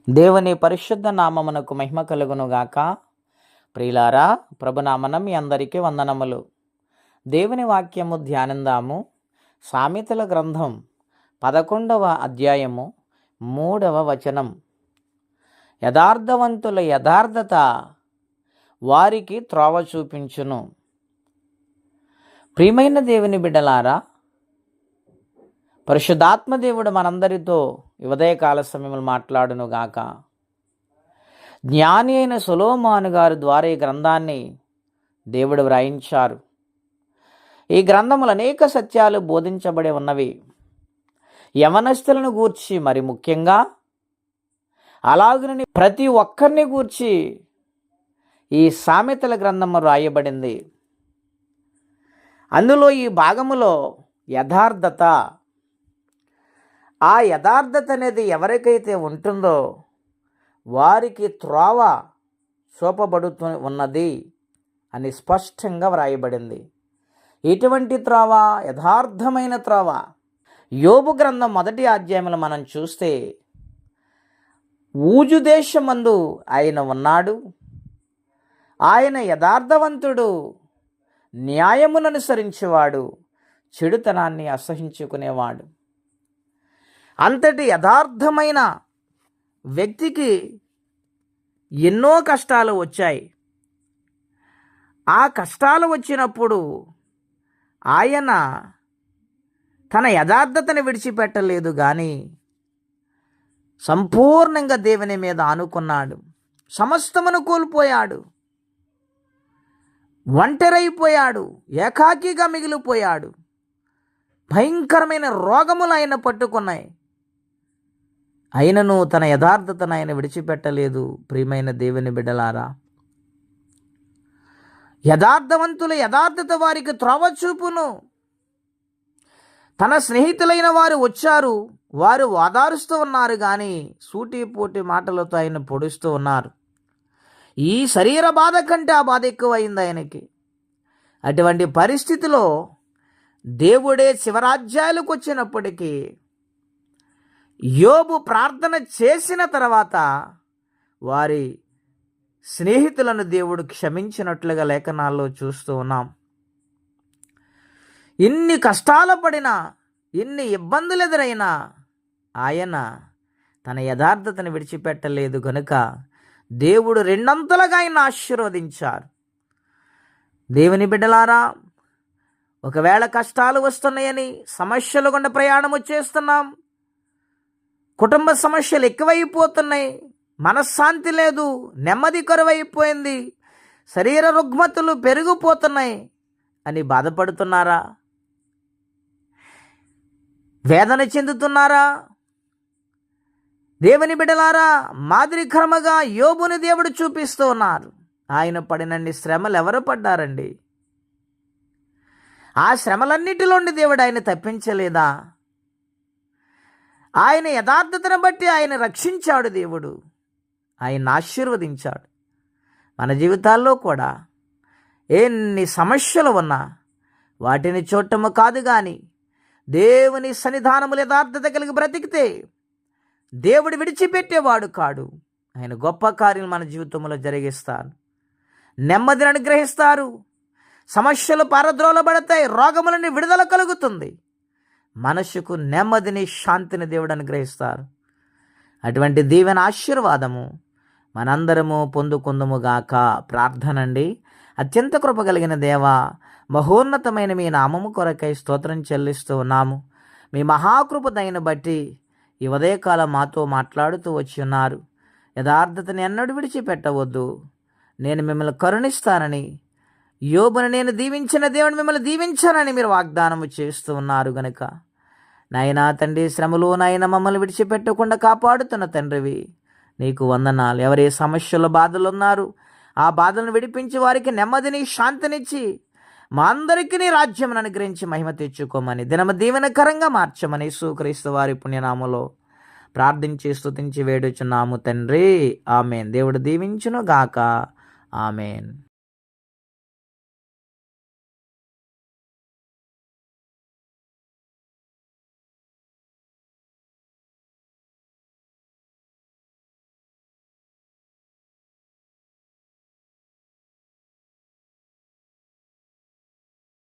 దేవుని పరిశుద్ధ నామమునకు మహిమ కలుగునుగాక. ప్రియులారా, ప్రభునామన మీ అందరికీ వందనములు. దేవుని వాక్యము ధ్యానిందాము. సామెతల గ్రంథం 11వ అధ్యాయము 3వ వచనం. యథార్థవంతుల యథార్థత వారికి త్రోవ చూపించును. ప్రియమైన దేవుని బిడ్డలారా, పరిశుద్ధాత్మ దేవుడు మనందరితో ఉదయకాల సమయంలో మాట్లాడునుగాక. జ్ఞాని అయిన సొలొమోను గారి ద్వారా ఈ గ్రంథాన్ని దేవుడు వ్రాయించారు. ఈ గ్రంథములు అనేక సత్యాలు బోధించబడి ఉన్నవి. యవనస్తులను గూర్చి మరి ముఖ్యంగా, అలాగని ప్రతి ఒక్కరిని గూర్చి ఈ సామెతల గ్రంథము రాయబడింది. అందులో ఈ భాగములో యథార్థత, ఆ యథార్థత అనేది ఎవరికైతే ఉంటుందో వారికి త్రోవ చూపబడుతూ ఉన్నది అని స్పష్టంగా వ్రాయబడింది. ఇటువంటి త్రోవ యథార్థమైన త్రోవ. యోబు గ్రంథం 1వ అధ్యాయంలో మనం చూస్తే, ఊజు దేశమందు ఆయన ఉన్నాడు, ఆయన యథార్థవంతుడు, న్యాయమును అనుసరించేవాడు, చెడుతనాన్ని అసహించుకునేవాడు. అంతటి యథార్థమైన వ్యక్తికి ఎన్నో కష్టాలు వచ్చాయి. ఆ కష్టాలు వచ్చినప్పుడు ఆయన తన యథార్థతను విడిచిపెట్టలేదు, కానీ సంపూర్ణంగా దేవుని మీద ఆనుకున్నాడు. సమస్తమును కోల్పోయాడు, ఒంటరైపోయాడు, ఏకాకిగా మిగిలిపోయాడు. భయంకరమైన రోగములు ఆయన పట్టుకున్నాయి. అయినను తన యథార్థతను ఆయన విడిచిపెట్టలేదు. ప్రియమైన దేవుని బిడ్డలారా, యథార్థవంతుల యథార్థత వారికి త్రోవ చూపును. తన స్నేహితులైన వారు వచ్చారు, వారు ఓదారుస్తూ ఉన్నారు, కానీ సూటిపోటి మాటలతో ఆయన పొడుస్తూ ఉన్నారు. ఈ శరీర బాధ కంటే ఆ బాధ ఎక్కువైంది ఆయనకి. అటువంటి పరిస్థితిలో దేవుడే శివరాజ్యాలకు వచ్చినప్పటికీ యోబు ప్రార్థన చేసిన తర్వాత వారి స్నేహితులను దేవుడు క్షమించినట్లుగా లేఖనాల్లో చూస్తూ ఉన్నాం. ఇన్ని కష్టాలు పడినా, ఇన్ని ఇబ్బందులు ఎదురైనా ఆయన తన యథార్థతను విడిచిపెట్టలేదు గనుక దేవుడు రెండంతలుగా ఆయన ఆశీర్వదించారు. దేవుని బిడ్డలారా, ఒకవేళ కష్టాలు వస్తున్నాయని సమస్యలు గుండా ప్రయాణము చేస్తున్నాం, కుటుంబ సమస్యలు ఎక్కువైపోతున్నాయి, మనశ్శాంతి లేదు, నెమ్మది కరువైపోయింది, శరీర రుగ్మతులు పెరిగిపోతున్నాయి అని బాధపడుతున్నారా? వేదన చెందుతున్నారా? దేవుని బిడ్డలారా, మాదిరికరముగా యోబుని దేవుడు చూపిస్తూ ఉన్నారు. ఆయన పడినన్ని శ్రమలు ఎవరు పడ్డారండి? ఆ శ్రమలన్నిటిలోండి దేవుడు ఆయన తప్పించలేదా? ఆయన యథార్థతను బట్టి ఆయన రక్షించాడు. దేవుడు ఆయన ఆశీర్వదించాడు. మన జీవితాల్లో కూడా ఎన్ని సమస్యలు ఉన్నా వాటిని చూడటము కాదు, కానీ దేవుని సన్నిధానములు యథార్థత కలిగి బ్రతికితే దేవుడు విడిచిపెట్టేవాడు కాడు. ఆయన గొప్ప కార్యాలు మన జీవితంలో జరిగిస్తారు, నెమ్మదిని అనుగ్రహిస్తారు, సమస్యలు పారద్రోలబడతాయి, రోగములని విడుదల కలుగుతుంది, మనసుకు నెమ్మదిని, శాంతిని దేవుడు అనుగ్రహిస్తారు. అటువంటి దీవెన ఆశీర్వాదము మనందరము పొందుకుందుముగాక. ప్రార్థనండి. అత్యంత కృప కలిగిన దేవా, మహోన్నతమైన మీ నామము కొరకై స్తోత్రం చెల్లిస్తూ ఉన్నాము. మీ మహాకృప దయను బట్టి ఈ ఉదయకాలం మాతో మాట్లాడుతూ వచ్చి ఉన్నారు. యథార్థతని ఎన్నడూ విడిచిపెట్టవద్దు, నేను మిమ్మల్ని కరుణిస్తానని, యోబును నేను దీవించిన దేవుని మిమ్మల్ని దీవించానని మీరు వాగ్దానము చేస్తూ ఉన్నారు గనుక నాయనా తండ్రి, శ్రమలో నాయన మమ్మల్ని విడిచిపెట్టకుండా కాపాడుతున్న తండ్రివి, నీకు వందనాలు. ఎవరే సమస్యల బాధలు ఉన్నారు, ఆ బాధలను విడిపించి వారికి నెమ్మదిని, శాంతినిచ్చి మా అందరికీ నీ రాజ్యం అనుగ్రహించి మహిమ తెచ్చుకోమని, దినము దీవెనకరంగా మార్చమని యేసుక్రీస్తు వారి పుణ్యనామములో ప్రార్థించి స్తుతించి వేడుచున్నాము తండ్రి. ఆమెన్. దేవుడు దీవించును గాక. ఆమెన్.